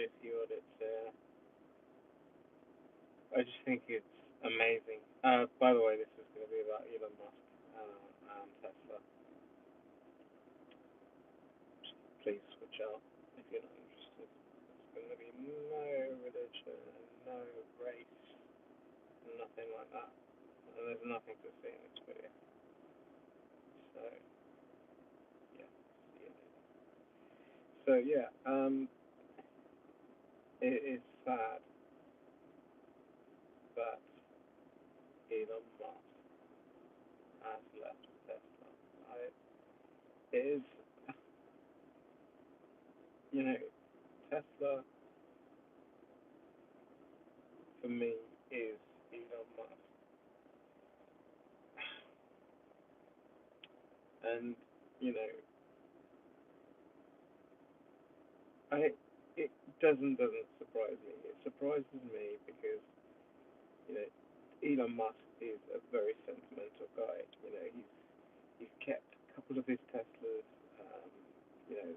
a few audits. I just think it's amazing. By the way, this is going to be about Elon Musk and Tesla. Please switch out if you're not interested. There's going to be no religion, no race, nothing like that. And there's nothing to see in this video. So, yeah, see you later. So, yeah, it is sad that Elon Musk has left Tesla. I, it is, Tesla for me is Elon Musk. And, you know, I it doesn't surprise me. It surprises me because you know Elon Musk is a very sentimental guy. He's kept a couple of his Teslas, um, you know,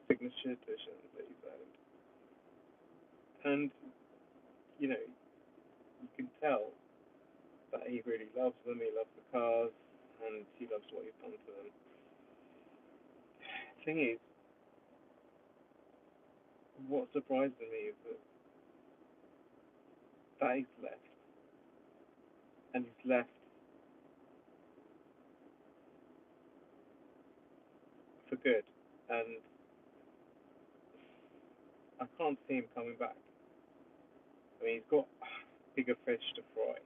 signature editions that he's owned, and you know you can tell that he really loves them. He loves the cars, and he loves what he's done to them. The thing is, what surprises me is that he's left, and he's left for good, and I can't see him coming back. I mean, he's got bigger fish to fry.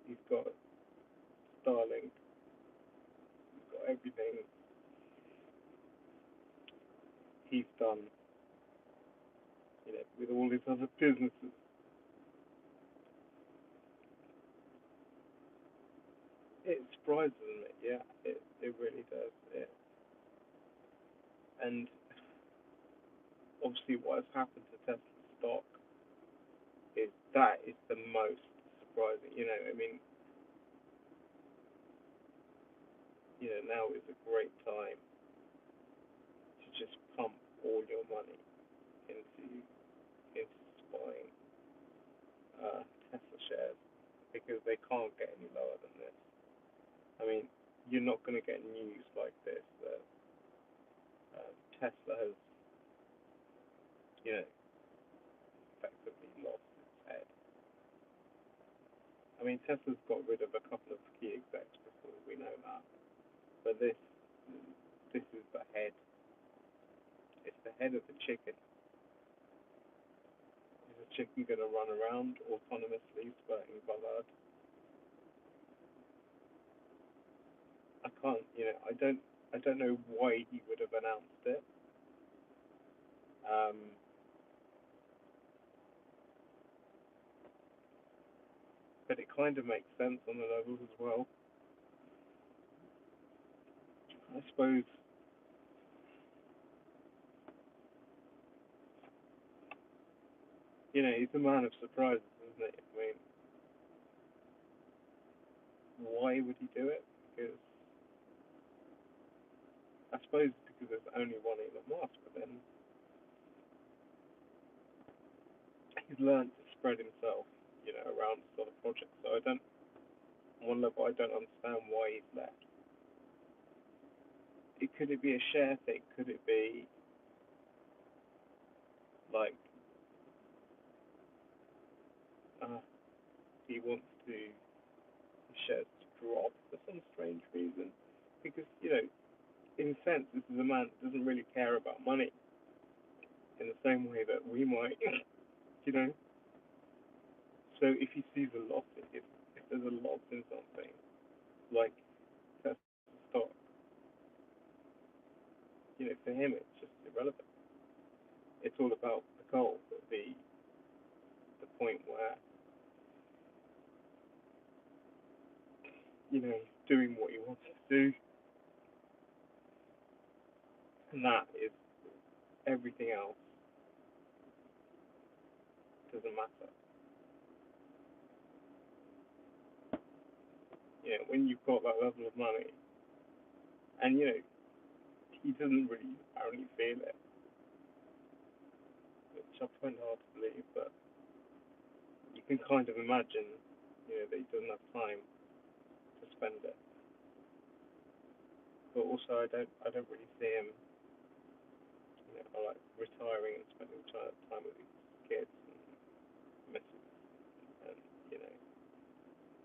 He's got Starlink. He's got everything he's done, with all his other businesses. It surprises me, yeah, it really does. And obviously, what has happened to Tesla stock is the most surprising. I mean, now is a great time to just pump all your money into buying Tesla shares because they can't get any lower than this. I mean, you're not going to get news like this that Tesla has, you know, effectively lost its head. I mean, Tesla's got rid of a couple of key execs before, we know that, but this is the head. It's the head of the chicken. Is the chicken going to run around autonomously spurting blood? I can't, I don't know why he would have announced it. Um, but it kind of makes sense on the levels as well. I suppose, he's a man of surprises, isn't he? I mean, why would he do it? Because I suppose because there's only one Elon Musk, but then he's learned to spread himself, around sort of projects. So on one level, I don't understand why he's left. Could it be a share thing? Could it be like uh, he wants to shares to drop for some strange reason? Because in a sense, this is a man that doesn't really care about money in the same way that we might, you know. So if he sees a loss, if there's a loss in something, like Tesla stock, for him it's just irrelevant. It's all about the goal, the point where he's doing what he wants to do, and that is everything else doesn't matter. When you've got that level of money, and he doesn't really apparently feel it, which which I find hard to believe, but you can kind of imagine, that he doesn't have time to spend it. But also, I don't really see him, like retiring and spending time with his kids and missus, and you know,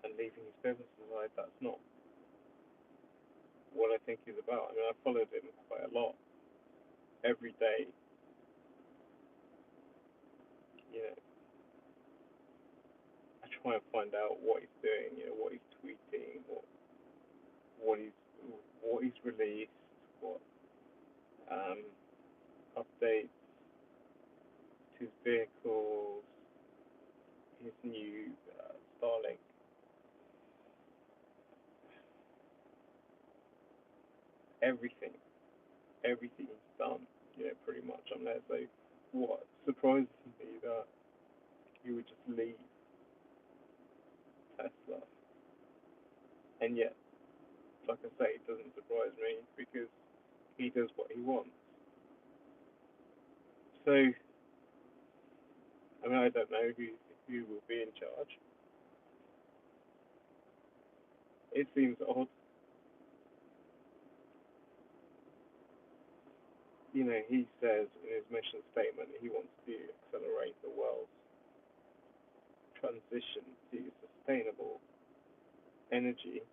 and leaving his business aside. That's not what I think he's about. I mean, I followed him quite a lot every day. You know, I try and find out what he's doing. What he's tweeting, what he's what he's released, what um, updates to his vehicles, his new Starlink, everything, everything he's done. Pretty much. I'm there. So what surprises me that he would just leave Tesla, and yet, like I say, it doesn't surprise me because he does what he wants. So, I mean, I don't know who will be in charge. It seems odd. He says in his mission statement that he wants to accelerate the world's transition to sustainable energy.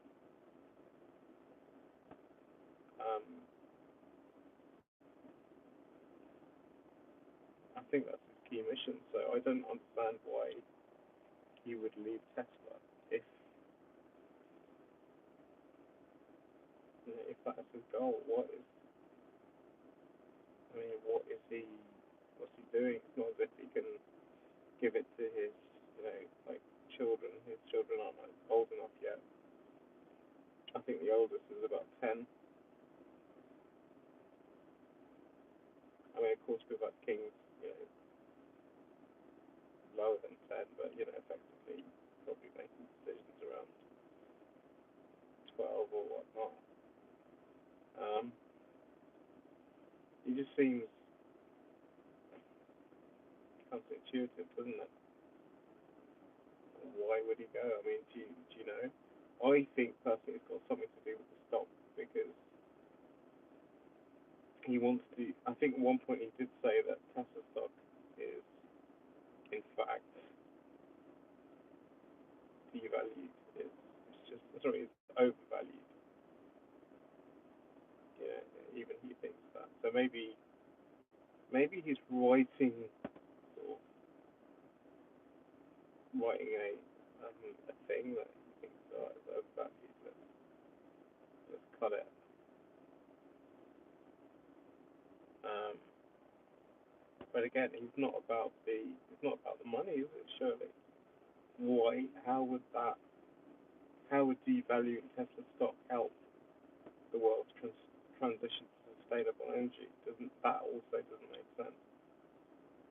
Um, I think that's his key mission. So I don't understand why he would leave Tesla if if that's his goal. What is he? What's he doing? It's not as if he can give it to his, like children. His children aren't like, old enough yet. I think the oldest is about 10. I mean, of course, we've got kings, lower than 10, but effectively probably making decisions around 12 or whatnot. Um, he just seems counterintuitive, doesn't it? Why would he go? I mean, do you know? I think personally it's got something to do with the stock because he wants to. I think at one point he did say that Tesla stock is, in fact, devalued. It's overvalued. Yeah, even he thinks that. So maybe he's writing a thing that he thinks is overvalued. Let's cut it. Um, but again, it's not about the money, is it? Surely. Why? How would devaluing Tesla stock help the world's transition to sustainable energy? Doesn't that also doesn't make sense?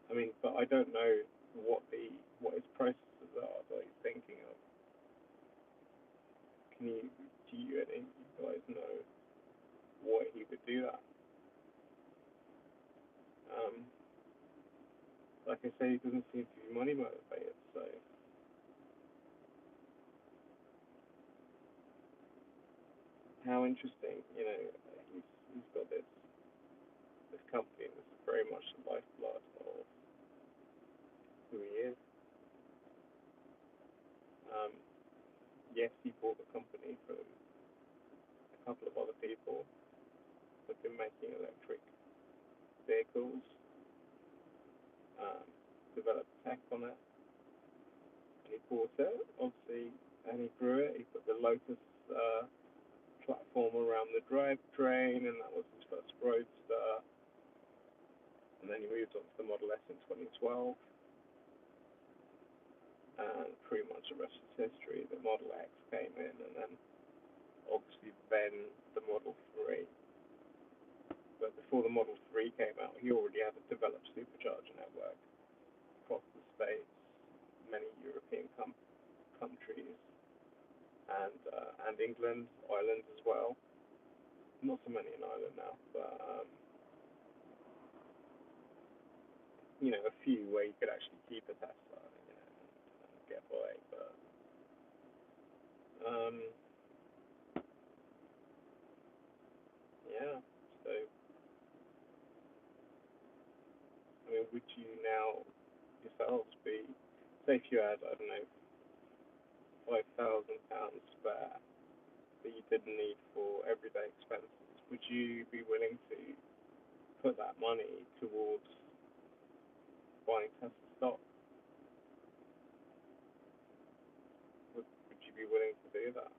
I mean, but I don't know what his processes are that he's thinking of. Can you do you any you guys know why he would do that? Um, like I say, he doesn't seem to be money motivated. So how interesting, he's got this company that's very much the lifeblood of who he is. Um, yes, he bought the company from a couple of other people who've been making electric vehicles, um, developed tech on it, and he bought it, obviously, and he grew it. He put the Lotus platform around the drivetrain, and that was his first roadster. And then he moved on to the Model S in 2012, and pretty much the rest is history. The Model X came in, and then obviously then the Model 3. But before the Model 3 came out, he already had a developed supercharger network across the States, many European countries, and England, Ireland as well. Not so many in Ireland now, but a few where you could actually keep a Tesla, and get by. But um, yeah. So I mean, would you now yourselves be, say, if you had, I don't know, £5,000 spare that you didn't need for everyday expenses, would you be willing to put that money towards buying Tesla stock? Would you be willing to do that?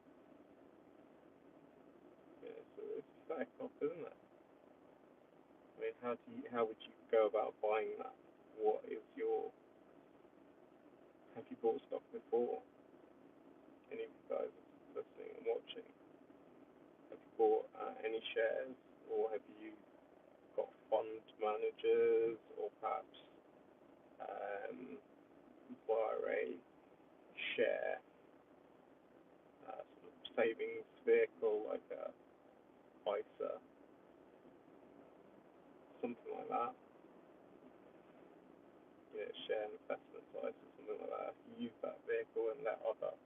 Yeah, so it's a fair cost, isn't it? I mean, how would you go about buying that? What is your Have you bought stock before? Any of you guys listening and watching, have you bought any shares, or have you got fund managers, or perhaps um, via a share sort of savings vehicle like a ISA, something like that? Share investment ISA, something like that. You use that vehicle and let other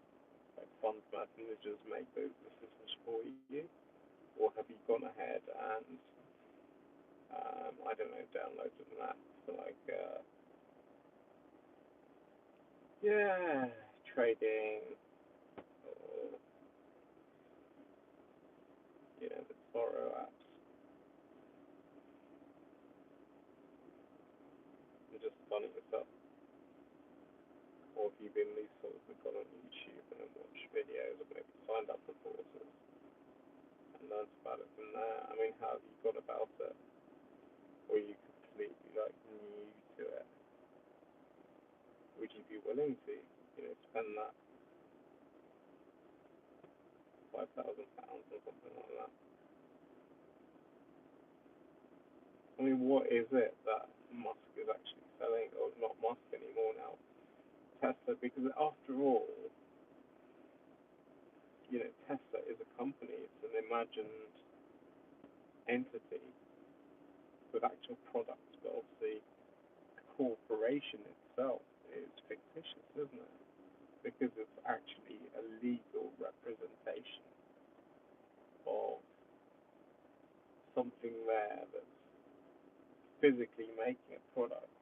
like fund managers make those decisions for you, or have you gone ahead and I don't know, downloaded an app for like yeah, trading, or the borrow apps, and just done it yourself? Or have you been these sorts of gone on YouTube and watched videos, or maybe signed up for courses and learned about it from there? I mean, how have you gone about it? Or are you completely like new to it? Would you be willing to, spend that £5,000 or something like that? I mean, what is it that Musk is actually selling, or not Musk anymore now, Tesla? Because after all, Tesla is a company. It's an imagined entity with actual products, but obviously the corporation itself is fictitious, isn't it? Because it's actually a legal representation of something there that's physically making a product.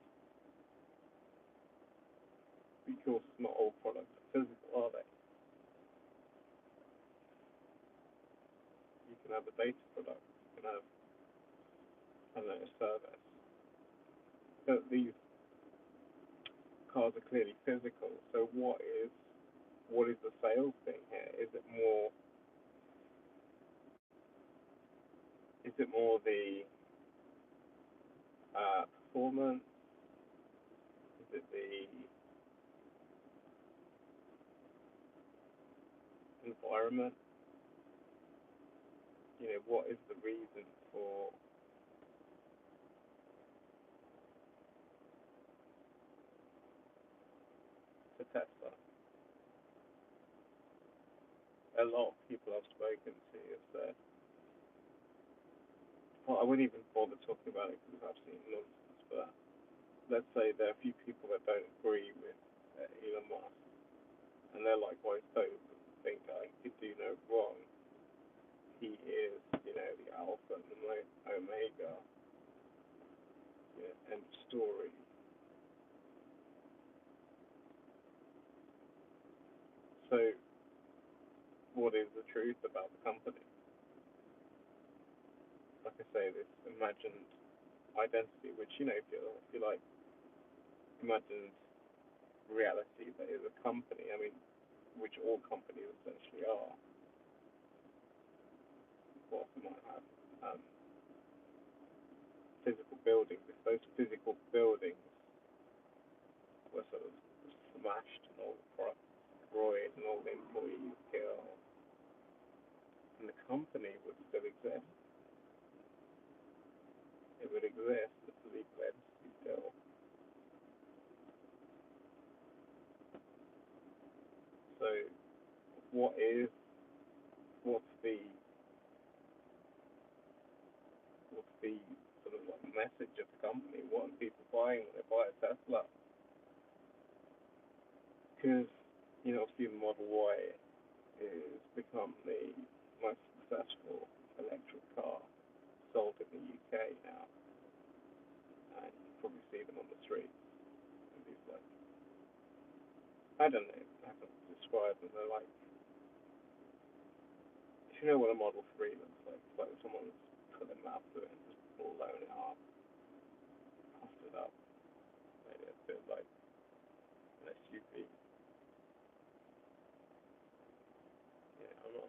Because not all products are physical, are they? You can have a data product, you can have, I don't know, a service. But these cars are clearly physical. So what is the sales thing here? Is it more the performance? Is it the environment? What is the reason for Tesla? A lot of people I've spoken to have said, well, I wouldn't even bother talking about it because it's absolute nonsense, but let's say there are a few people that don't agree with Elon Musk, and they're likewise don't think I could do no wrong. He is, the alpha and the omega, end story. So, what is the truth about the company? Like I say, this imagined identity, which, if you like, imagined reality that is a company, I mean, which all companies essentially are. What they might have physical buildings. If those physical buildings were sort of smashed and all the products destroyed and all the employees killed, and the company would still exist. It would exist as a legal entity still. So, what is what's the what's the sort of like message of the company. What are people buying when they buy a Tesla? Because obviously the Model Y is become the most successful electric car sold in the UK now, and you probably see them on the streets. And these like, I don't know how to describe them. They're like, if you know what a Model 3 looks like, it's like someone's put their mouth to it and just blown it up, puffed it up, made it a bit like an SUV. I'm not.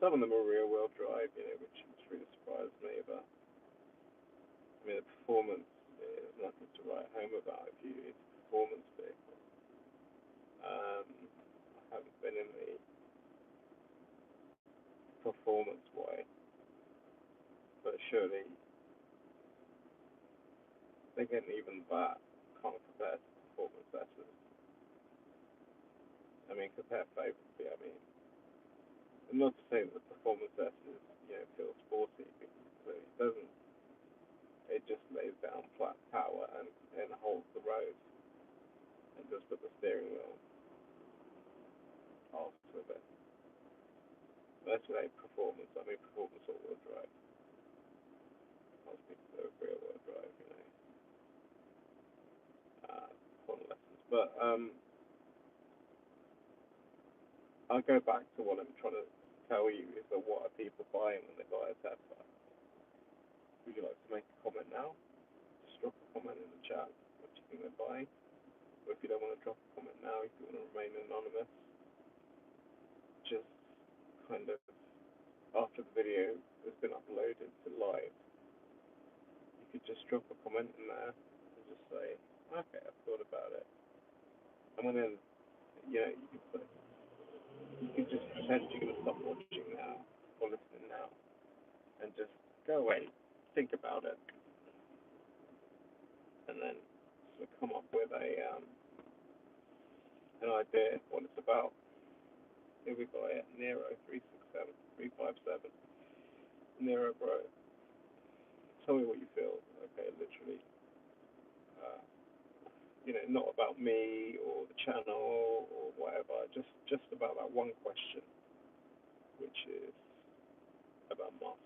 Some of them are rear-wheel drive, which really surprised me. But I mean, the performance is nothing to write home about if you it's a performance vehicle. I haven't been in the performance way, but surely again, even that can't compare to performance S's. I mean, compare favorably. I mean, not to say that the performance S is feels sporty because it doesn't. It just lays down flat power and holds the road and just put the steering wheel off with it. That's what a performance. I mean, performance all-wheel drive. Most people do rear-wheel drive, on lessons. But I'll go back to what I'm trying to tell you is that what are people buying when they buy a Tesla? Would you like to make a comment now? Just drop a comment in the chat. What do you think they're buying? Or if you don't want to drop a comment now, if you want to remain anonymous, just kind of after the video has been uploaded to live, you could just drop a comment in there and just say, okay, I've thought about it. And then, you could just pretend you're going to stop watching now or listening now and just go away, think about it, and then sort of come up with an idea of what it's about. Here we got it, Nero 357 Nero Bro. Tell me what you feel. Okay, literally, uh, not about me or the channel or whatever. Just about that one question, which is about Musk,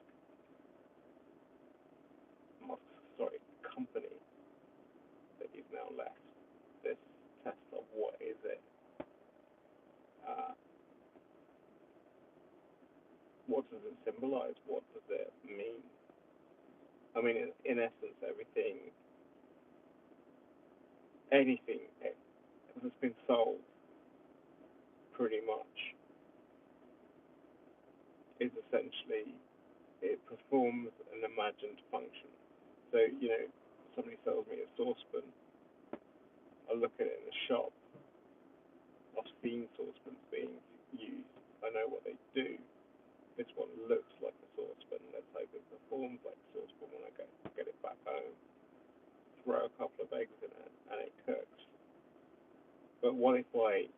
company that he's now left. This Tesla, what is it? Uh, what does it symbolize? What does it mean? I mean, in essence, anything that's been sold, pretty much, is essentially it performs an imagined function. So, somebody sells me a saucepan, I look at it in the shop, I've seen saucepans being used, I know what they do. This one looks like a saucepan, let's hope it performs like a saucepan when I get it back home. Throw a couple of eggs in it and it cooks. But what if I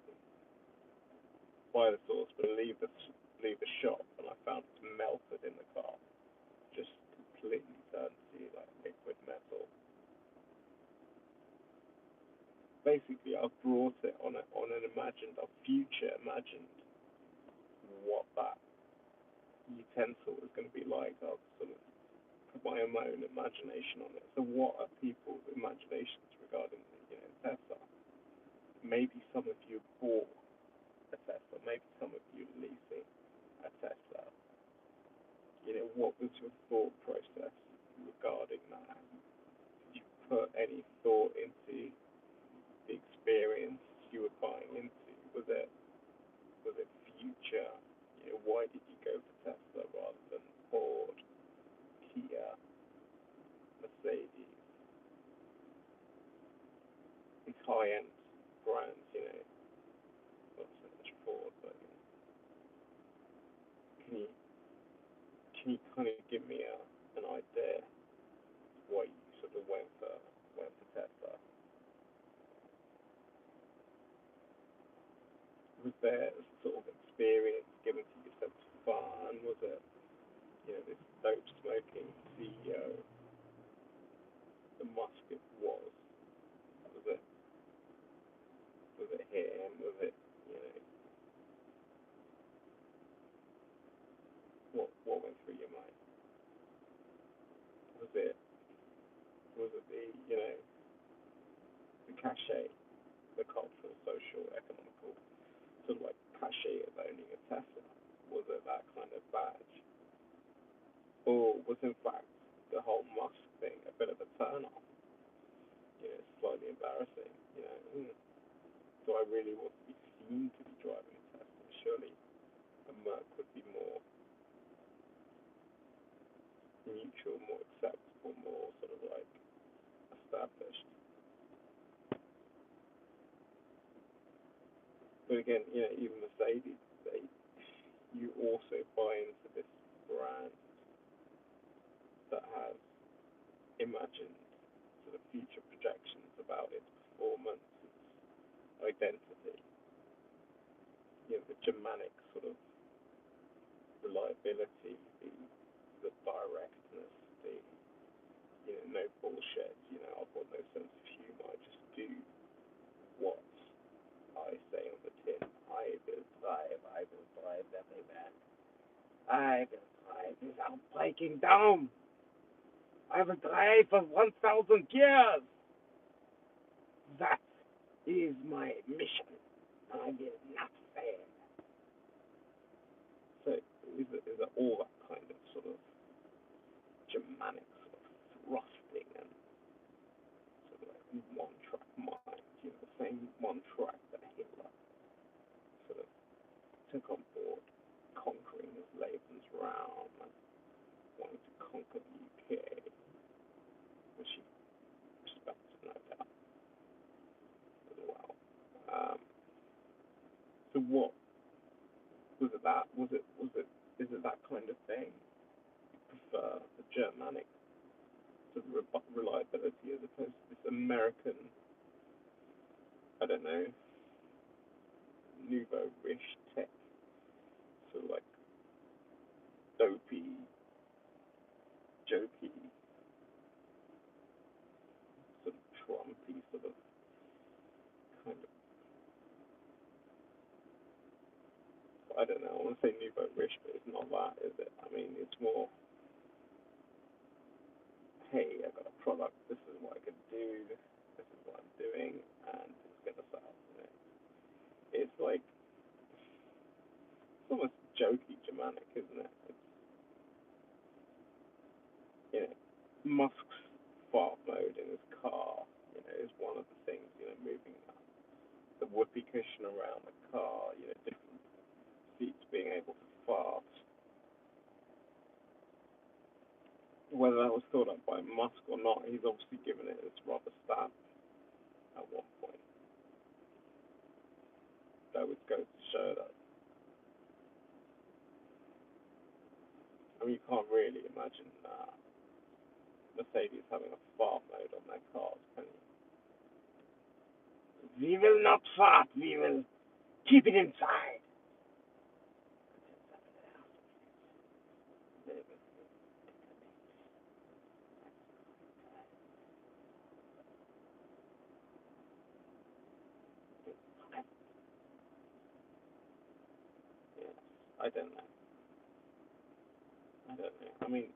buy the saucepan, leave the shop, and I found it's melted in the car, just completely turned to like liquid metal? Basically, I've brought it on a future imagined what that utensil is going to be like. I've sort of put my own imagination on it. So, what are people's imaginations regarding Tesla? Maybe some of you bought a Tesla. Maybe some of you leasing a Tesla. What was your thought process regarding that? Did you put any thought into the experience you were buying into? Was it future? Why did you go for Tesla rather than Ford, Kia, Mercedes, these high-end brands? Not so much Ford, but can you kind of give me an idea why you sort of went for Tesla? Was there a sort of experience given to you sense of fun? Was it this dope smoking CEO the musket was? Was it him? Was it, you know, what went through your mind? Was it the, you know, the cachet, the cultural, social, economical sort of like cachet of owning a Tesla? Was it that kind of badge? Or was in fact the whole Musk thing a bit of a turn off? You know, slightly embarrassing. You know, do I really want to be seen to be driving a Tesla? Surely a Merc would be more neutral, more acceptable, more sort of like established. But again, you know, even Mercedes, you also buy into this brand that has imagined sort of future projections about its performance, its identity, you know, the Germanic sort of reliability, the directness, the, you know, no bullshit. You know, I've got no sense of humor. I just do what I say on the tin. I will drive everywhere. I will drive without breaking down. I will drive for 1,000 years. That is my mission. I will not fail. So is it all that kind of sort of Germanic sort of thrusting and sort of like one track mind, you know, the same one track that Hitler sort of took on board, conquering his Lebensraum and wanting to conquer the UK, which he respected, no doubt, as well. Um, so what was it? That is it that kind of thing? You prefer the Germanic sort of reliability as opposed to this American, I don't know, nouveau riche tech, sort of like dopey, jokey, sort of Trumpy, sort of kind of, I don't know, I want to say nouveau riche, but it's not that, is it? I mean, it's more, hey, I got a product, this is what I can do, this is what I'm doing, and it's going to sell. You know? It's like, it's almost jokey Germanic, isn't it? It's, you know, Musk's fart mode in his car, you know, is one of the things, you know, moving the whoopee cushion around the car, you know, different seats being able to fart. Whether that was thought up by Musk or not, he's obviously given it its rubber stamp at one point. Though it goes to show that, I mean, you can't really imagine Mercedes having a fart mode on their cars, can you? We will not fart, we will keep it inside. Yeah, I don't know. I don't know. I mean,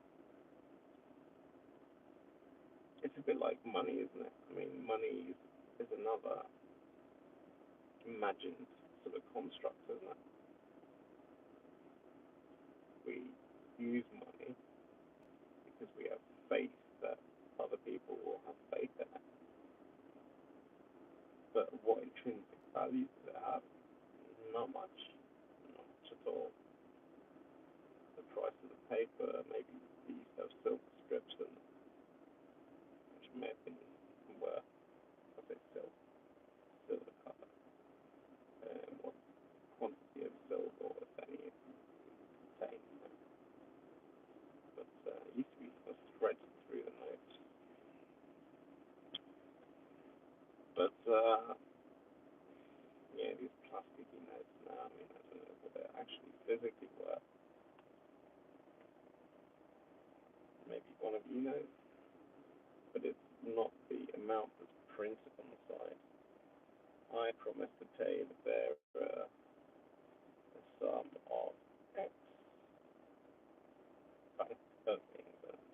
it's a bit like money, isn't it? I mean, money is another imagined sort of construct, isn't it? We use money because we have faith that other people will have faith in it. But what intrinsic value does it have? Not much. Not much at all. The price of the paper, maybe these have silk strips and which may have been worth, I say silver color, what quantity of silver, or if any, it contains. But it used to be sort of threaded through the notes. But yeah, these plasticky notes now, I mean, I don't know what they're actually physically worth. Maybe one of you knows, but it's not the amount that's printed on the side. I promise to pay the bearer a sum of X Bank of England.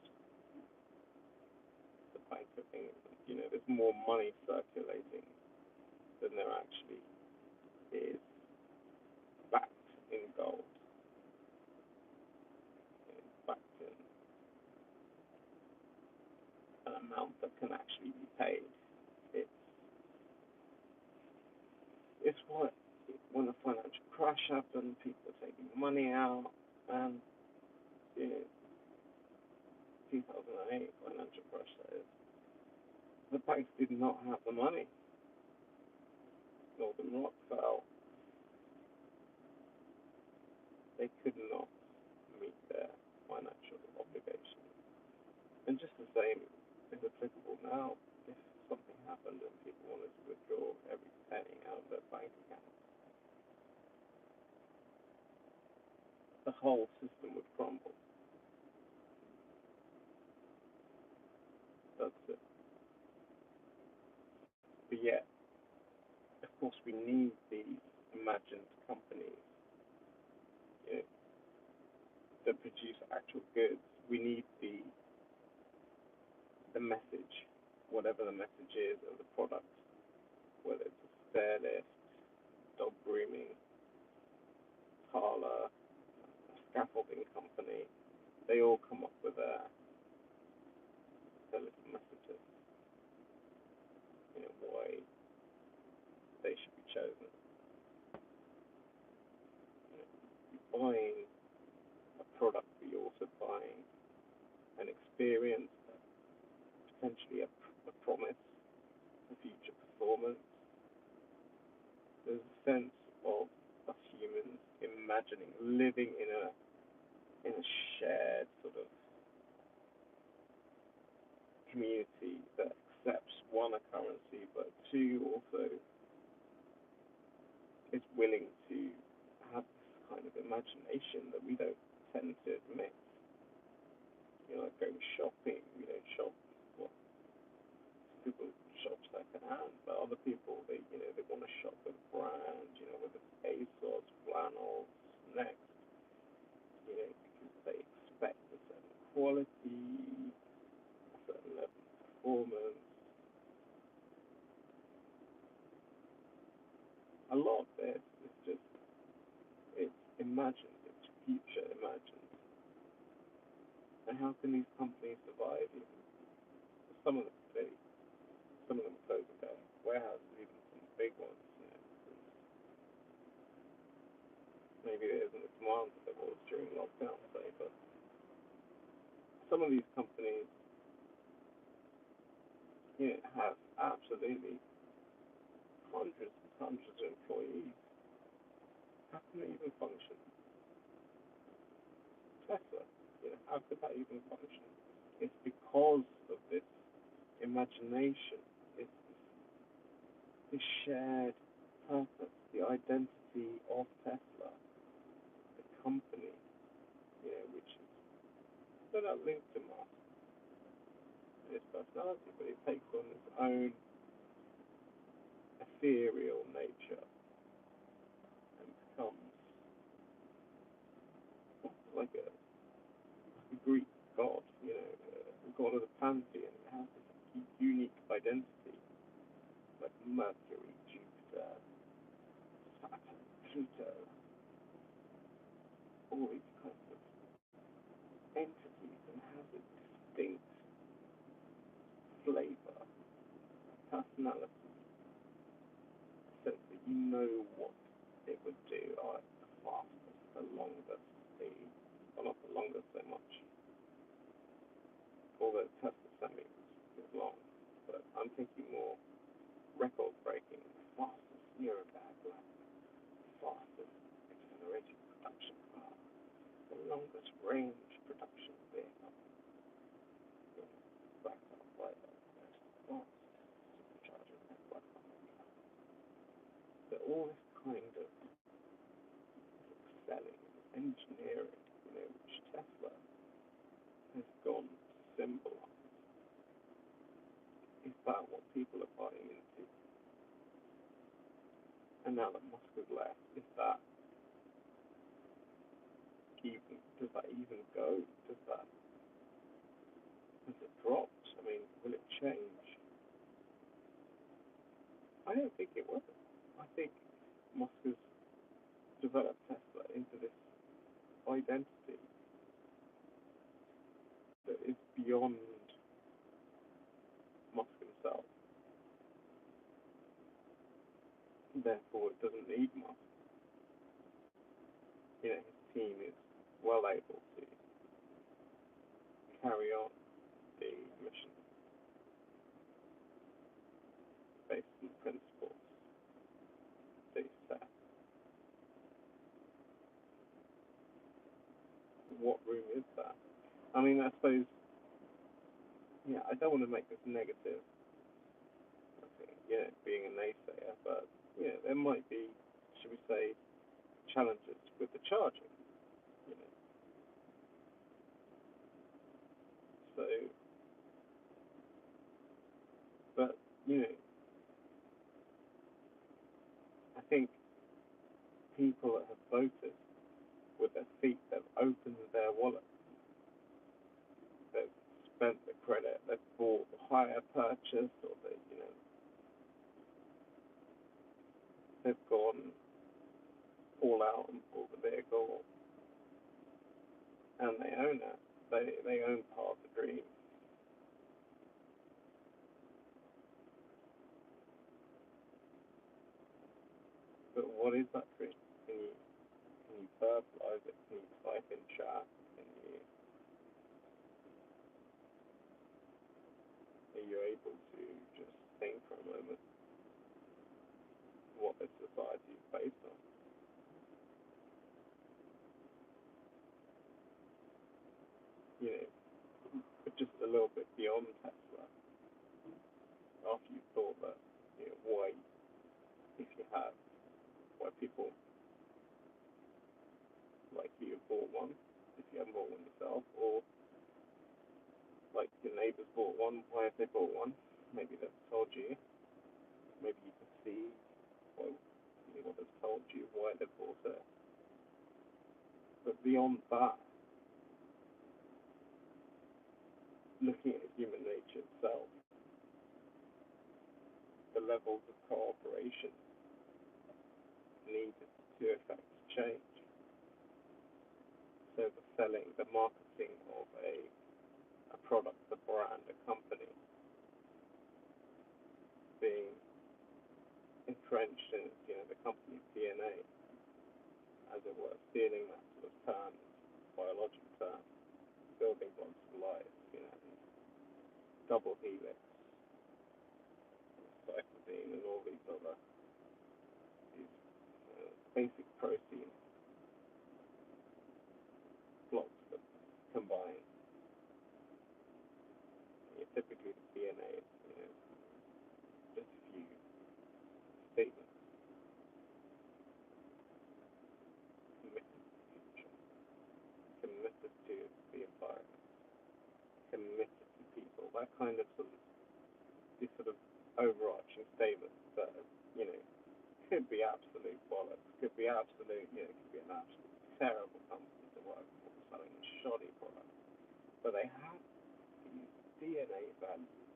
The Bank of England. There's more money circulating than there actually is backed in gold, backed in an amount that can actually be paid. It's it's what when the financial crash happened, people were taking money out, and you know, 2008 financial crash, that is, the banks did not have the money. Northern Rock fell. They could not meet their financial obligations. And just the same is applicable now. If something happened and people wanted to withdraw every penny out of their bank account, the whole system would crumble. That's it. But yet, of course, we need these imagined companies, you know, that produce actual goods. We need the message, whatever the message is of the product, whether it's a stair lift, dog grooming, parlor, a scaffolding company. They all come up with their little messages, why they should be chosen. You're buying a product, but you're also buying an experience, potentially a promise for future performance. There's a sense of us humans imagining living in a shared sort of community that accepts one, a currency, but two, also is willing to have this kind of imagination that we don't tend to admit. Like going shopping, we don't shop. Well, people shop second hand, but other people they want to shop with a brand. Whether it's ASOS, flannels, Next. Because they expect a certain quality, a certain level of performance. A lot of this is just it's imagined, it's future imagined. And how can these companies survive? Even some of them some of them are closing down warehouses, even some big ones. Maybe there isn't the demand that there was during lockdown, say, but some of these companies, have absolutely hundreds and hundreds of employees. How can they even function? Tesla, how could that even function? It's because of this imagination, it's this shared purpose, the identity of Tesla, the company, which is still not linked to Musk and his personality, but it takes on its own ethereal nature and becomes like a Greek god, the god of the pantheon. It has this unique identity, like Mercury, Jupiter, Saturn, Pluto, all these kinds of entities, and has a distinct flavor, personality, so that what it would do at the fastest, the longest speed. Well, not the longest so much, although Tesla Semi is long, but I'm thinking more record breaking, fastest Nuremberg lap, fastest accelerated production car, the longest range production vehicle, backed up by the most advanced supercharger network on the planet. So all this kind of excelling engineering, which Tesla has gone to symbolize, people are buying into. And now that Musk has left, is that even, does that even go? Does that, has it dropped? I mean, will it change? I don't think it will. I think Musk has developed Tesla into this identity that is beyond Musk himself. Therefore, it doesn't need Musk. His team is well able to carry on the mission based on the principles they set. What room is that? I mean, I suppose, I don't want to make this negative, being a naysayer, but, there might be, should we say, challenges with the charging, you know. So, but, I think people that have voted with their feet, they've opened their wallet, they've spent the credit, they've bought the higher purchase, or they've gone all out and bought the vehicle, and they own it. They own part of the dream. But what is that dream? Can you verbalize it? Can you type in chat? Are you able to just think for a moment what this society is based on? But just a little bit beyond Tesla. After you thought that, why, if you have, why people like you have bought one, if you haven't bought one yourself, or like your neighbours bought one, why have they bought one? Maybe they've told you. Maybe you can see what, what they've told you, why they bought it. But beyond that, looking at human nature itself, the levels of cooperation needed to affect change. So the selling, the marketing of a product, a brand, a company being entrenched in the company's DNA, as it were, stealing that sort of term, biological term, building blocks of life, double helix, cyclidine, and all these other basic protein blocks that combine. Typically, the DNA is just a few statements committed to the future, committed to the environment, committed to people. That kind of these sort of overarching statements that could be absolute bollocks, could be absolute, could be an absolute terrible company to work for, selling a shoddy product, but they have these DNA values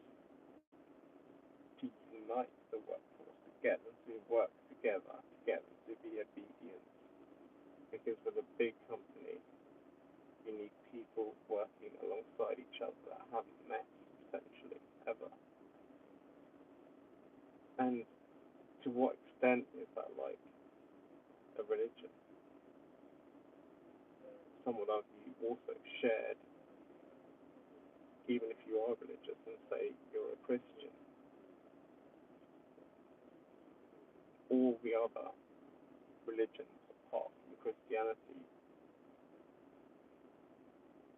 to unite the workforce, to get them to work together, to get them to be obedient. Because with a big company, you need people working alongside each other that haven't met potentially ever. And to what extent is that like a religion? Some would argue also shared, even if you are religious and say you're a Christian. All the other religions apart from Christianity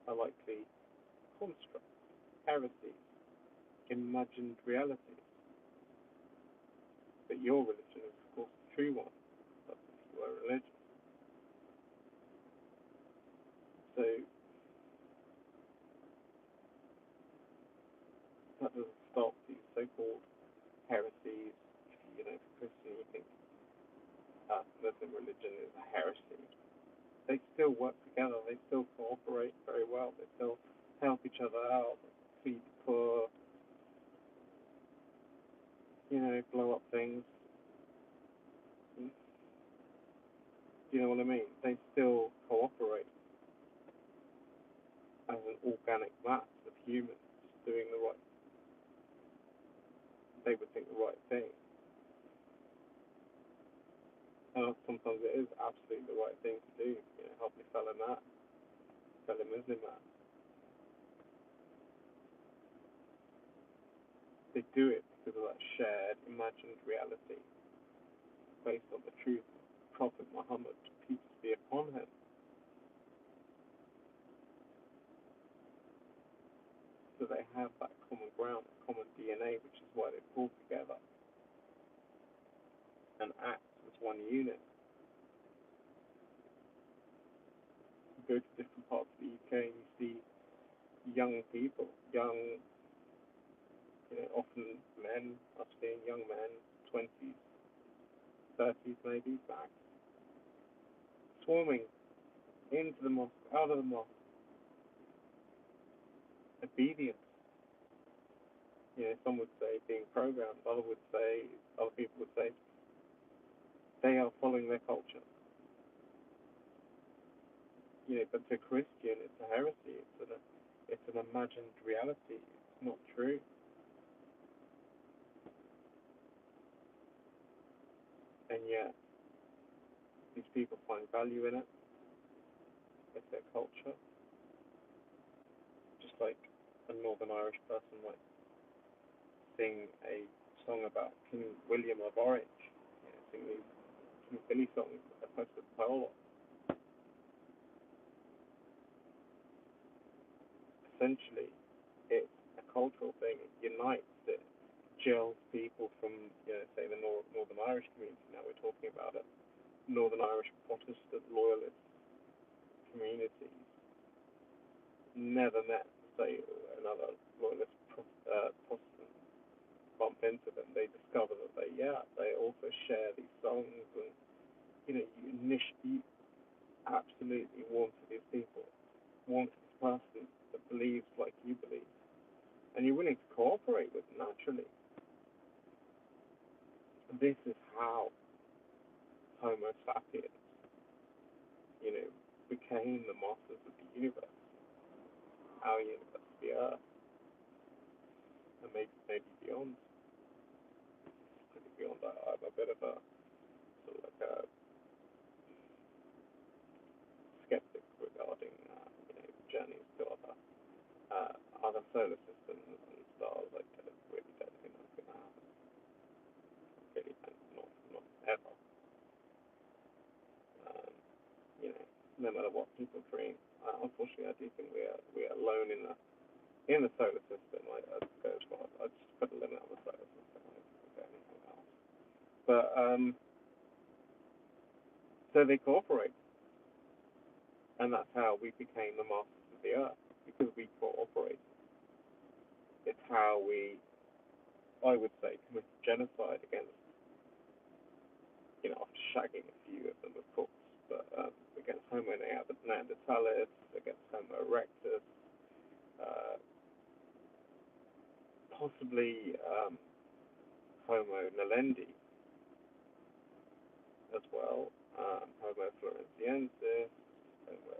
are likely constructs, heresies, imagined realities. But your religion is, of course, the true one. That's if you are religious. So that doesn't stop these so-called Muslim religion is a heresy, they still work together. They still cooperate very well. They still help each other out, feed the poor, blow up things. Do you know what I mean? They still cooperate as an organic mass of humans doing the right. They would think the right thing. And sometimes it is absolutely the right thing to do. Help your fellow man, fellow Muslim man. They do it because of that shared imagined reality based on the truth of Prophet Muhammad, peace be upon him. So they have that common ground, that common DNA, which is why they pull together and act as one unit. You go to different parts of the UK and you see young people, often men, I've seen young men, 20s, 30s maybe, back, swarming into the mosque, out of the mosque, obedience. Some would say being programmed, other people would say they are following their culture. But to a Christian, it's a heresy. It's an imagined reality. It's not true. And yet, these people find value in it. It's their culture. Just like a Northern Irish person might sing a song about King William of Orange, sing these King Billy songs that are posted by all. Essentially, it's a cultural thing. It unites, it gels people from, say, the Northern Irish community. Now we're talking about a Northern Irish Protestant loyalist community. Never met, say, another loyalist Protestant bump into them. They discover that they also share these songs, and you initially absolutely warm to these people, warm to this person that believes like you believe, and you're willing to cooperate with them naturally. This is how Homo sapiens, became the masters of the universe, our universe, the Earth, and maybe beyond. Pretty beyond that. I'm a bit of a sort of like a skeptic regarding journeys to other solar systems and stars. I really don't think that's going to happen. Really, not ever. Um, no matter what people dream. Unfortunately, I do think we are alone in the solar system. I'd go as far. I'd just put a limit on the solar system. I don't think we'll anything else. But so they cooperate, and that's how we became the masters of the earth, because we cooperate. It's how we, I would say, committed genocide against, after shagging a few of them, of course, but against Homo neanderthalis, against Homo erectus, possibly Homo naledi as well, Homo floresiensis, Homo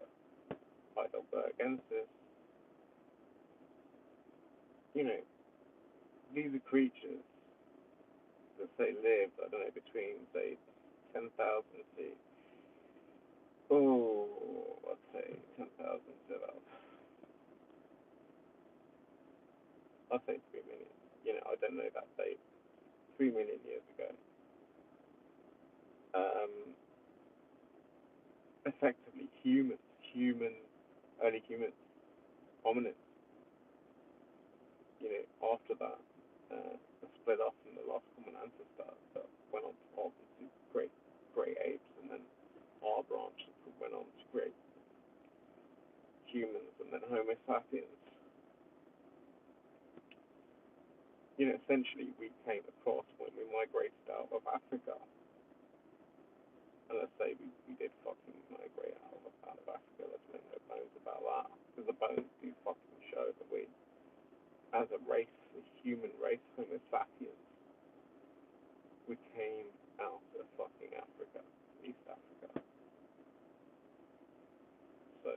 heidelbergensis. These are creatures that say lived, I don't know, between say 10,000 to I'd say 10,000 to I'd say 3 million. I don't know that date. 3 million years ago. Effectively early humans, hominids. After that, split off from the last common ancestor that went on to evolve into great apes, and then our branch that went on to great humans, and then Homo sapiens. Essentially we came across when we migrated out of Africa and Homo sapiens, we came out of fucking Africa, East Africa. So,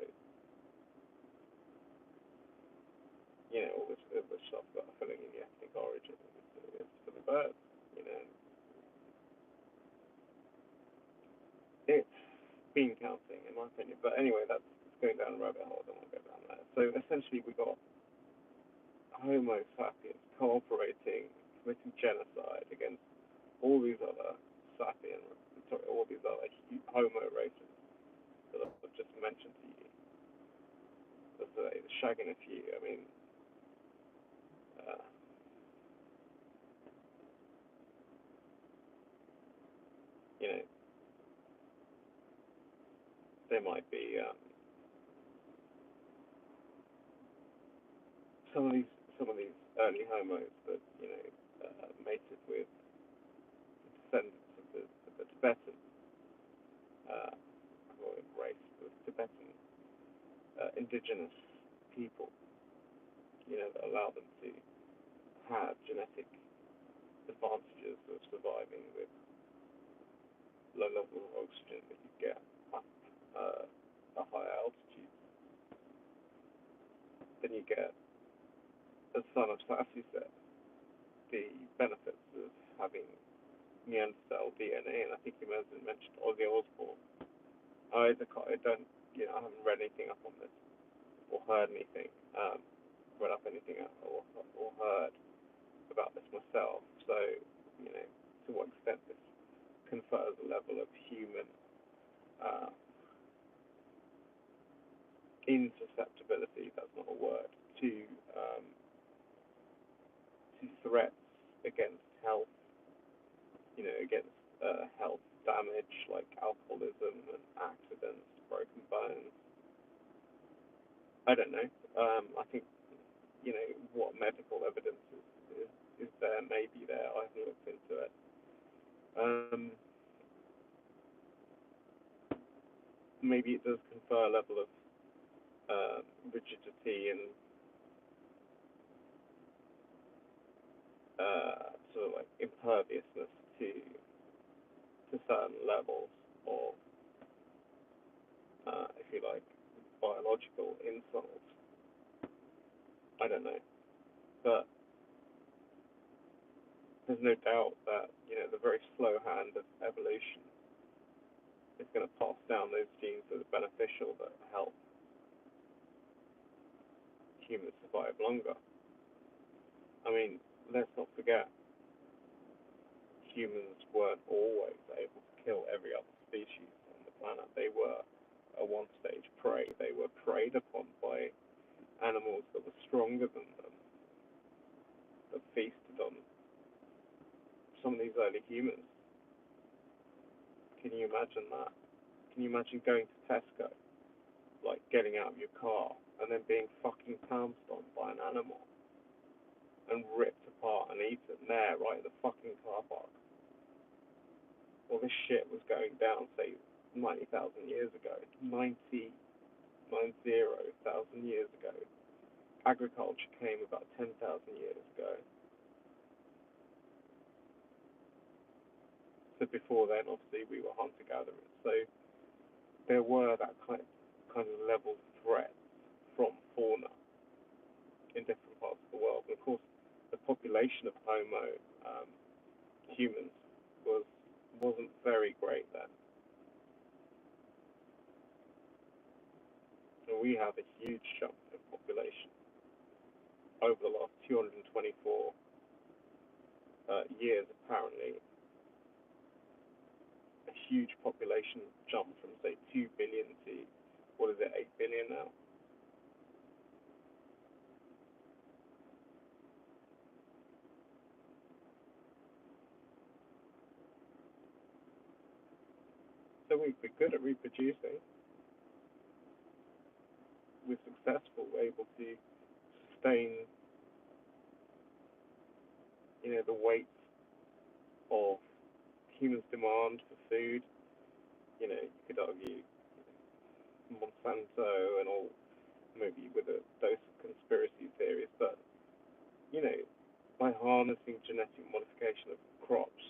all this stuff about filling in the ethnic origin, it's for the birds, you know. It's bean counting, in my opinion. But anyway, that's going down a rabbit hole. I don't want to go down there. So essentially, we got Homo sapiens cooperating, committing genocide against all these other sapien, sorry, all these other Homo races that I've just mentioned to you. There's shagging a few. I mean, uh, you know, there might be some of these some of these early homos that mated with descendants of the Tibetan uh, race, the Tibetan indigenous people, that allow them to have genetic advantages of surviving with low levels of oxygen that you get up a higher altitude. Then you get, as Son of Sassy said, the benefits of having Neanderthal DNA, and I think he mentioned Ozzy Osbourne. I don't, I haven't read anything up on this or heard anything, read up anything or heard about this myself. So, to what extent this confers a level of human uh, insusceptibility, that's not a word, um, to threats against health, against health damage like alcoholism and accidents, broken bones. I don't know. I think, what medical evidence is there, maybe there. I haven't looked into it. Maybe it does confer a level of rigidity and sort of like imperviousness to certain levels of, if you like, biological insults. I don't know, but there's no doubt that the very slow hand of evolution is going to pass down those genes that are beneficial, that help humans survive longer. I mean, let's not forget, humans weren't always able to kill every other species on the planet. They were a one-stage prey. They were preyed upon by animals that were stronger than them, that feasted on some of these early humans. Can you imagine that? Can you imagine going to Tesco, like getting out of your car, and then being fucking pounced on by an animal and ripped apart and eaten there, right in the fucking car park? Well, this shit was going down, say, 90,000 years ago. 90,000 years ago. Agriculture came about 10,000 years ago. So before then, obviously, we were hunter-gatherers. So there were that kind of level of threat from fauna in different parts of the world. And of course, the population of Homo humans wasn't very great then. And we have a huge jump in population over the last 224 years, apparently. A huge population jump from, say, 2 billion to, what is it, 8 billion now? So we're good at reproducing. We're successful. We're able to sustain, the weight of humans' demand for food. You could argue Monsanto and all, maybe with a dose of conspiracy theories, but you know, by harnessing genetic modification of crops,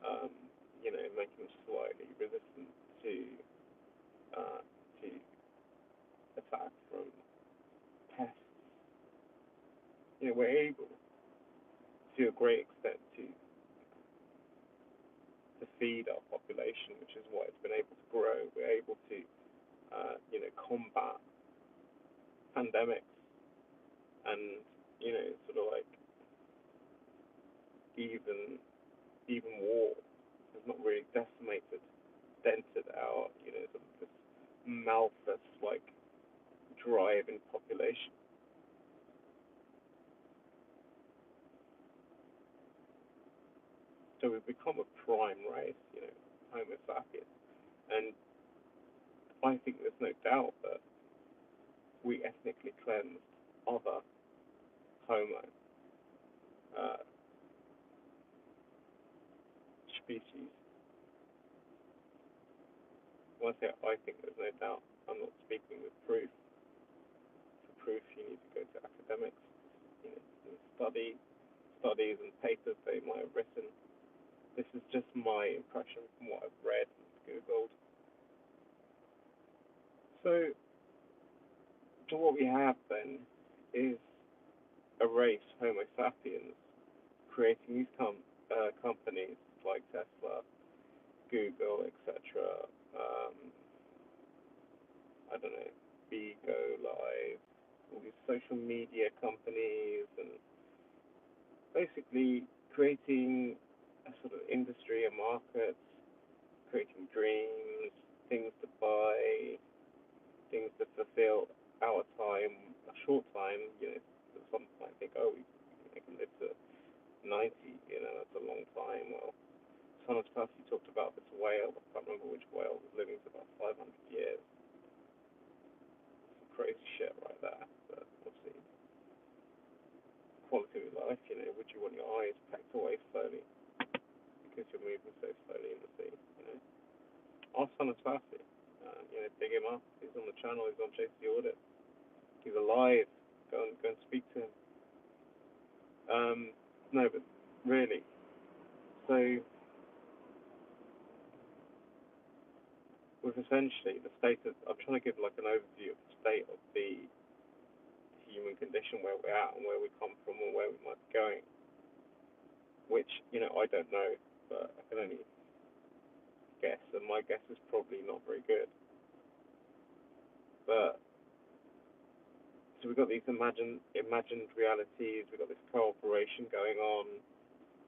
um, making them slightly resistant to uh, to attack from pests. We're able to a great extent to feed our population, which is why it's been able to grow. We're able to combat pandemics and sort of like even even war has not really decimated, dented our sort of this malthus like drive in population. So we've become a prime race, Homo sapiens, and I think there's no doubt that we ethnically cleansed other Homo uh, species. When I say I think there's no doubt, I'm not speaking with proof. For proof, you need to go to academics, and studies and papers they might have written. This is just my impression from what I've read and googled. So what we have then is a race, Homo sapiens, creating these companies like Tesla, Google, etc. Um, I don't know, Bigo Live, all these social media companies, and basically creating a sort of industry, a market, creating dreams, things to buy, things to fulfill our time, a short time. Some might think, oh, we can live to 90, that's a long time. Well, Son of Percy talked about this whale. I can't remember which whale was living to about 500 years. Some crazy shit right there. But obviously, quality of life, would you want your eyes packed away slowly because you're moving so slowly in the sea. Ask Son of Percy. Dig him up. He's on the channel. He's on Chase the Audit. He's alive. Go and speak to him. No, but really. So with essentially the state of, I'm trying to give like an overview of the state of the human condition, where we're at and where we come from and where we might be going, which, I don't know, but I can only guess, and my guess is probably not very good. But so we've got these imagined realities, we've got this cooperation going on,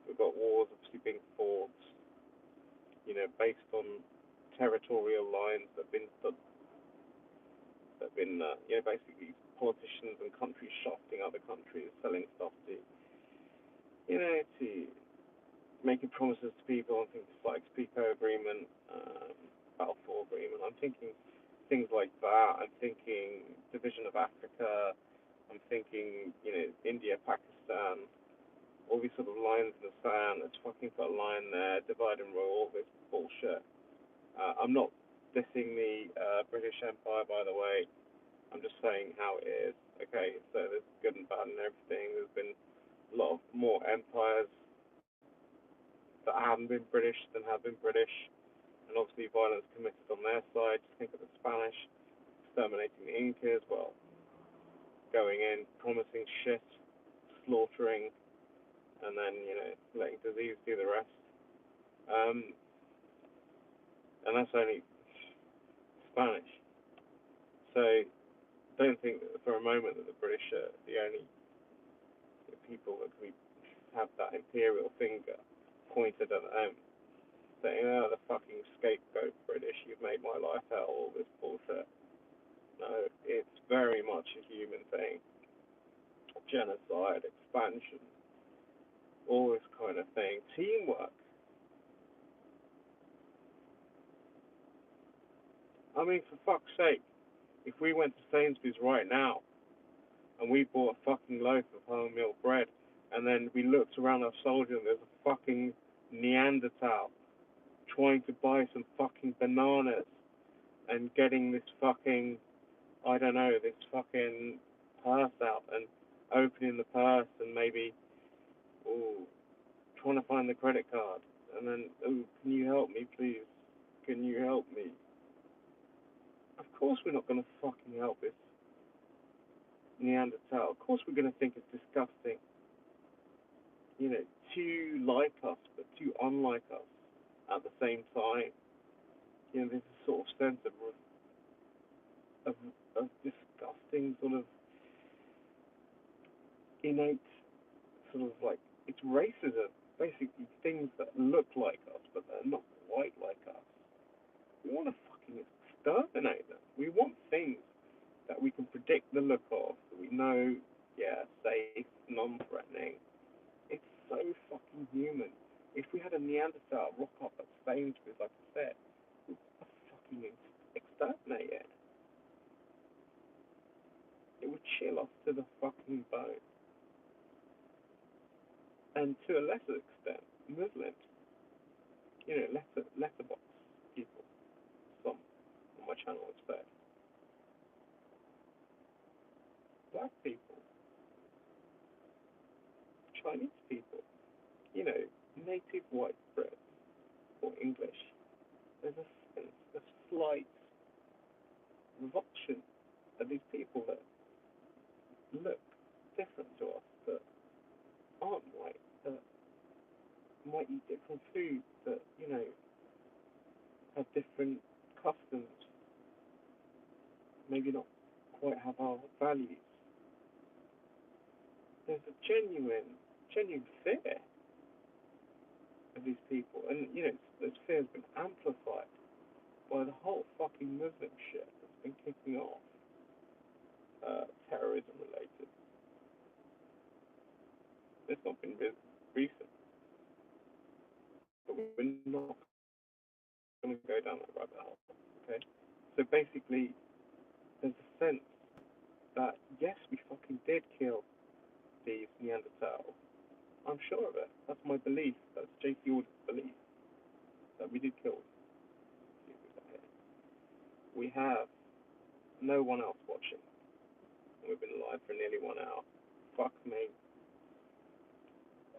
we've got wars obviously being fought, based on territorial lines that have been basically politicians and countries shafting other countries, selling stuff to making promises to people and things like PICO agreement, Balfour agreement. I'm thinking things like that. I'm thinking division of Africa. I'm thinking, India, Pakistan, all these sort of lines in the sand. Let's fucking put a line there, divide and rule, all this bullshit. I'm not dissing the British Empire, by the way. I'm just saying how it is. Okay, so there's good and bad and everything. There's been a lot of more empires that haven't been British than have been British, and obviously violence committed on their side. Just think of the Spanish exterminating the Incas, well, going in, promising shit, slaughtering, and then, letting disease do the rest. Um, and that's only Spanish. So don't think for a moment that the British are the only people that can have that imperial finger pointed at them, saying, oh, the fucking scapegoat British, you've made my life hell, all this bullshit. No, it's very much a human thing. Genocide, expansion, all this kind of thing. Teamwork. I mean, for fuck's sake, if we went to Sainsbury's right now and we bought a fucking loaf of wholemeal bread and then we looked around our soldier and there's a fucking Neanderthal trying to buy some fucking bananas and getting this fucking, I don't know, this fucking purse out and opening the purse and maybe oh, trying to find the credit card, and then, oh, can you help me, please? Can you help me? Of course, we're not going to fucking help this Neanderthal. Of course, we're going to think it's disgusting. You know, too like us, but too unlike us at the same time. You know, there's a sort of sense of, of disgusting sort of innate sort of like it's racism. Basically, things that look like us, but they're not quite like us. We want to fucking exterminate them. We want things that we can predict the look of, that we know, yeah, safe, non-threatening. It's so fucking human. If we had a Neanderthal rock up at Sainsbury's, like I said, we'd fucking exterminate it. It would chill us to the fucking bone. And to a lesser extent, Muslims, you know, letterbox people, some on my channel have said, black people, Chinese people, you know, native white Brit or English, there's a sense, a slight revulsion at these people that look different to us, that aren't white, that might eat different foods, that, you know, have different customs, maybe not quite have our values. There's a genuine fear of these people, and you know, this fear has been amplified by the whole fucking Muslim shit that's been kicking off, terrorism related. It's not been recent, but we're not going to go down that rabbit hole. Okay, so basically, there's a sense that yes, we fucking did kill these Neanderthals. I'm sure of it. That's my belief. That's JC Audit's belief that we did kill them. We have no one else watching. We've been live for nearly 1 hour. Fuck me.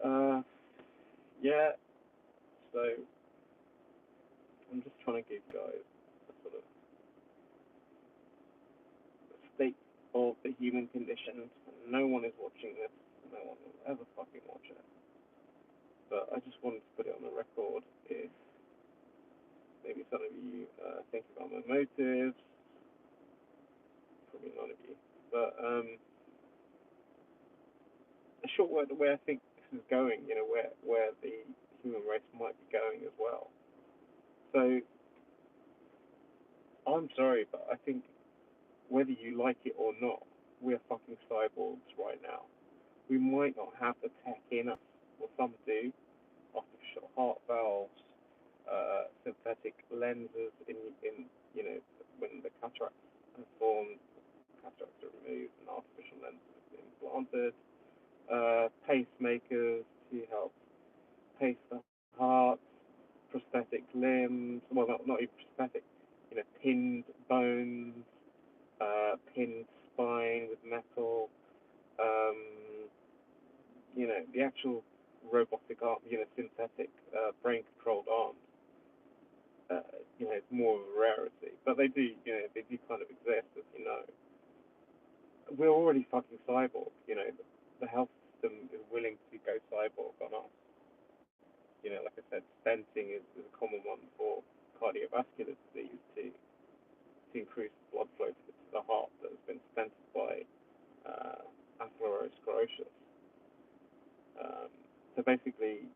Uh, yeah. So I'm just trying to give guys a sort of state of the human condition. No one is watching this. No one will ever fucking watch it. But I just wanted to put it on the record. If maybe some of you think about my motives, probably none of you. But a short word, the way I think this is going, you know, where the human race might be going as well. So I'm sorry, but I think whether you like it or not, we're fucking cyborgs right now. We might not have the tech in us, or some do, artificial heart valves, synthetic lenses in you know when the cataracts are formed, cataracts are removed, and artificial lenses are implanted, pacemakers to help pace the heart, prosthetic limbs, well, not even prosthetic, you know, pinned bones, pinned spine with metal, um, you know, the actual robotic arm, you know, synthetic brain controlled arms. You know, it's more of a rarity, but they do, you know, they do kind of exist, as you know. We're already fucking cyborg, you know. The health system is willing to go cyborg on us. You know, like I said, stenting is a common one for cardiovascular disease to increase blood flow to the heart that has been stented by atherosclerosis. So basically,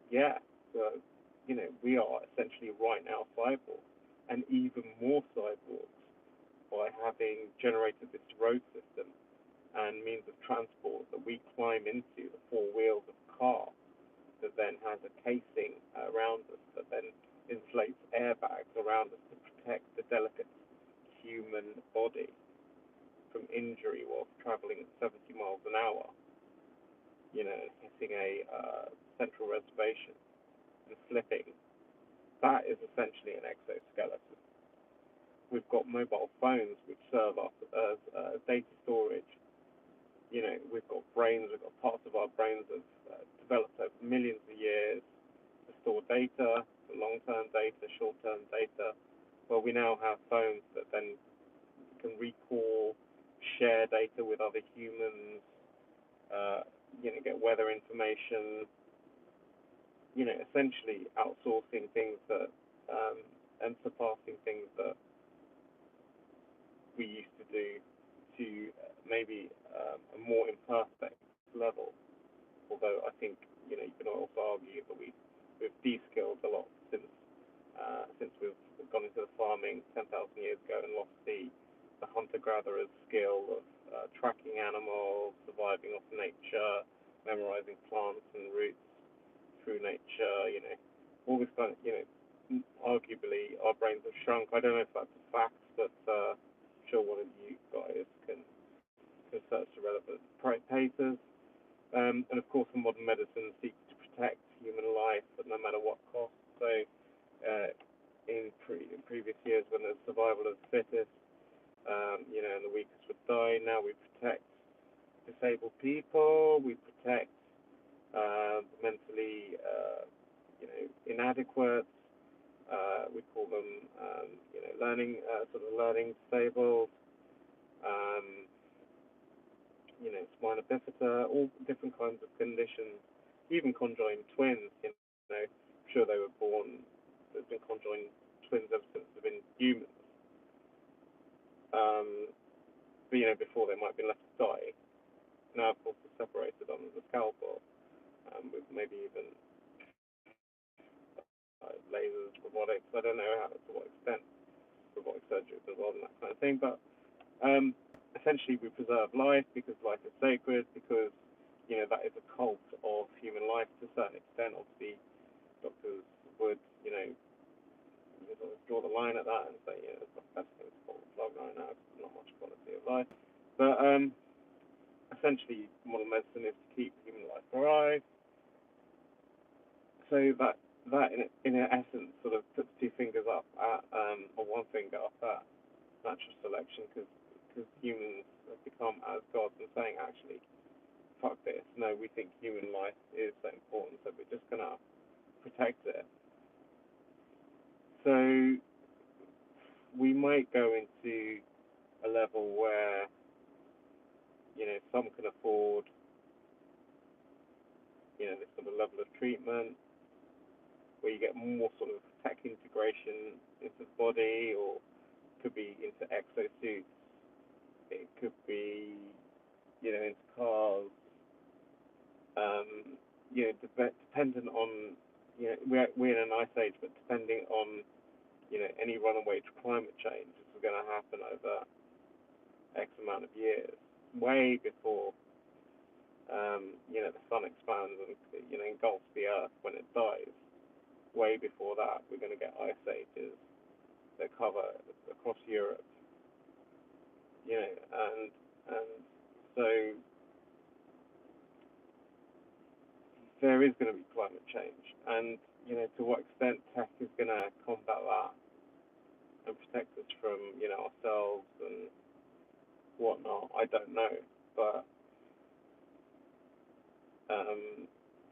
yeah, so, you know, we are essentially right now cyborgs, and even more cyborgs by having generated this road system and means of transport that we climb into, the four wheels of a car, that then has a casing around us that then inflates airbags around us to protect the delicate human body from injury whilst traveling at 70 miles an hour, you know, hitting a central reservation and slipping. That is essentially an exoskeleton. We've got mobile phones which serve us as data storage, We've got brains, we've got parts of our brains that have developed over millions of years to store data, for long-term data, short-term data. Well, we now have phones that then can recall, share data with other humans, uh, get weather information, essentially outsourcing things that, and surpassing things that we used to do to maybe a more imperfect level. Although I think you can also argue that we've de-skilled a lot since we've gone into the farming 10,000 years ago and lost the hunter-gatherer's skill of tracking animals, surviving off nature, memorizing plants and roots through nature. All this kind of arguably our brains have shrunk. I don't know if that's a fact, but I'm sure one of you guys can search the relevant papers. And of course, modern medicine seeks to protect human life at no matter what cost. So, in previous years, when there's survival of the fittest, and the weakest would die, now we protect disabled people, we protect mentally, inadequate. We call them, learning disabled. Um, Spina bifida, all different kinds of conditions, even conjoined twins. I'm sure they were born. There's been conjoined twins ever since they've been humans. But before they might be left to die. Now, of course, they're separated under the scalpel, with maybe even lasers, robotics. I don't know to what extent robotic surgery is involved in that kind of thing, but essentially we preserve life because life is sacred, because that is a cult of human life to a certain extent. Obviously, doctors would draw the line at that and say it's not the best thing to pull the plug right now because there's not much quality of life. But essentially, modern medicine is to keep human life alive. So that in essence sort of puts two fingers up at or one finger up at natural selection, because humans have become as gods and saying, actually, fuck this. No, we think human life is so important, so we're just gonna protect it. So we might go into a level where some can afford this sort of level of treatment, where you get more sort of tech integration into the body, or it could be into exosuits, it could be into cars, dependent on we're in an ice age, but depending on any runaway to climate change, this is going to happen over X amount of years, way before the sun expands and engulfs the earth when it dies. Way before that, we're going to get ice ages that cover across Europe, and so there is going to be climate change, and to what extent tech is going to combat that and protect us from ourselves and whatnot, I don't know. But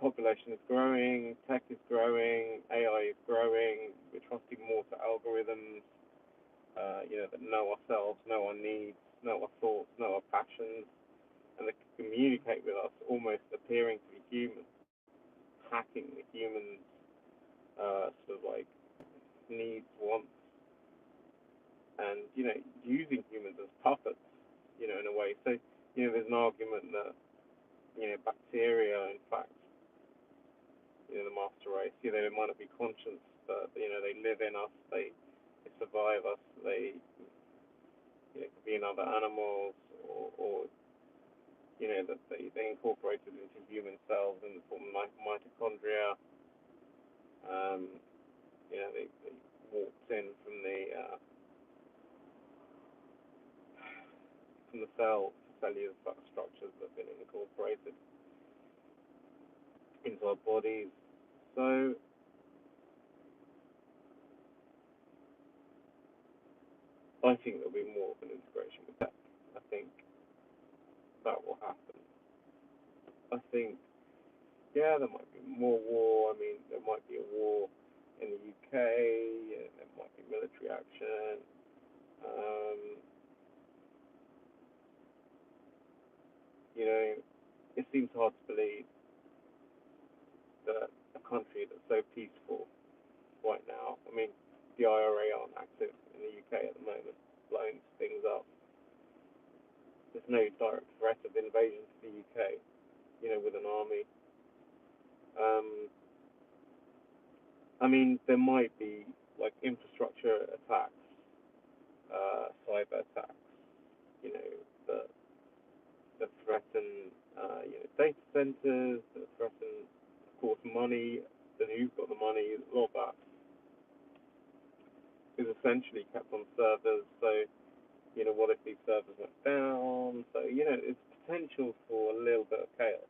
population is growing, tech is growing, AI is growing. We're trusting more to algorithms, that know ourselves, know our needs, know our thoughts, know our passions, and they can communicate with us, almost appearing to be human, hacking the human sort of like needs, wants, and using humans as puppets, in a way. So there's an argument that bacteria, in fact, the master race, they might not be conscious, but they live in us, they survive us, they could be in other animals, or that they incorporated into human cells in the form of mitochondria. They walked in from the cell cellular structures that have been incorporated into our bodies. So I think there'll be more of an integration with tech. I think that will happen. I think, yeah, there might be more war. I mean, there might be a war in the UK. There might be military action. Um, you know, it seems hard to believe that a country that's so peaceful right now. I mean, the IRA aren't active in the UK at the moment, blowing things up. There's no direct threat of invasion to the UK, with an army. Um, I mean, there might be like infrastructure attacks, cyber attacks, you know, that threaten, data centers, that threaten, of course, money. Then who's got the money? A lot of that is essentially kept on servers. So, what if these servers went down? So, it's potential for a little bit of chaos.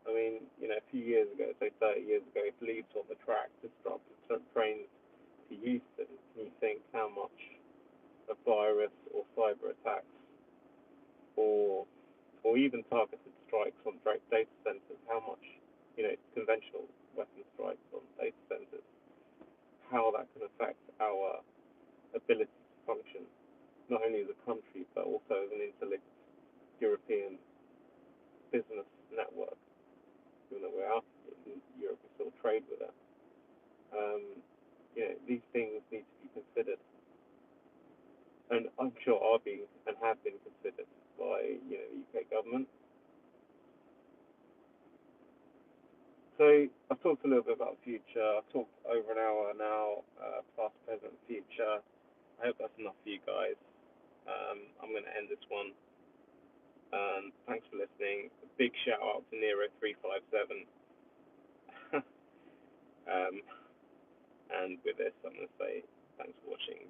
I mean, a few years ago, say 30 years ago, if Leeds on the track disrupted trains to Houston, can you think how much a virus or cyber attacks or even targeted strikes on data centers, how much, conventional weapon strikes on data centers, how that can affect our ability to function, not only as a country, but also as an interlinked European business network, even though we're out in Europe, we still trade with it. Um, these things need to be considered, and I'm sure are being and have been considered by, the UK government. So I've talked a little bit about the future. I've talked over an hour now, past, present, future. I hope that's enough for you guys. I'm going to end this one. Thanks for listening. A big shout out to Nero357. um, and with this, I'm going to say thanks for watching.